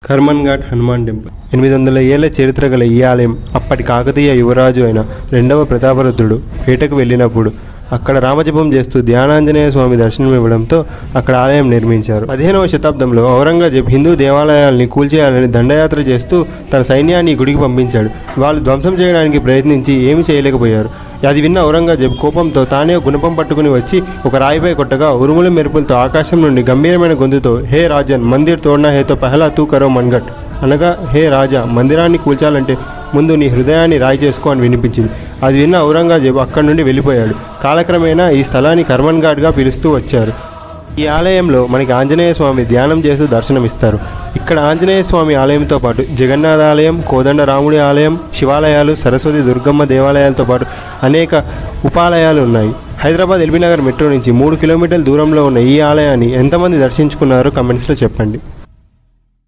Karman ghat Hanuman temple 800 ఏళ్ల చరిత్ర గల ఈ ఆలయం అప్పటి కాకతీయ యువరాజు అయిన రెండవ ప్రతాపరుద్రుడు వేటకు వెళ్ళినప్పుడు అక్కడ రామజపం చేస్తూ ధ్యానాంజనేయ స్వామి దర్శనం ఇవ్వడంతో అక్కడ ఆలయం నిర్మించారు. 15వ శతాబ్దంలో ఔరంగజేబ్ హిందూ దేవాలయాల్ని కూల్చేయాలని దండయాత్ర చేస్తూ తన సైన్యాన్ని గుడికి పంపించాడు. వాళ్ళు ధ్వంసం చేయడానికి ప్రయత్నించి ఏమీ చేయలేకపోయారు. అది విన్న ఔరంగజేబ్ కోపంతో తానే గుణపం పట్టుకుని వచ్చి ఒక రాయిపై కొట్టగా ఉరుముల మెరుపులతో ఆకాశం నుండి గంభీరమైన గొంతుతో హే రాజన్ మందిర్ తోడ్నా హేతో పెహలా తూ కరో మన్గట్ అనగా హే రాజా మందిరాన్ని కూల్చాలంటే ముందు నీ హృదయాన్ని రాయి చేసుకో అని వినిపించింది. అది విన్న ఔరంగజేబు అక్కడి నుండి వెళ్ళిపోయాడు. కాలక్రమేణా ఈ స్థలాన్ని కర్మన్ ఘాట్గా పిలుస్తూ వచ్చారు. ఈ ఆలయంలో మనకి ఆంజనేయ స్వామి ధ్యానం చేస్తూ దర్శనమిస్తారు. ఇక్కడ ఆంజనేయ స్వామి ఆలయంతో పాటు జగన్నాథ ఆలయం, కోదండరాముడి ఆలయం, శివాలయాలు, సరస్వతి దుర్గమ్మ దేవాలయాలతో పాటు అనేక ఉపాలయాలు ఉన్నాయి. హైదరాబాద్ ఎల్బీ నగర్ మెట్రో నుంచి 3 కిలోమీటర్ల దూరంలో ఉన్న ఈ ఆలయాన్ని ఎంతమంది దర్శించుకున్నారో కమెంట్స్లో చెప్పండి.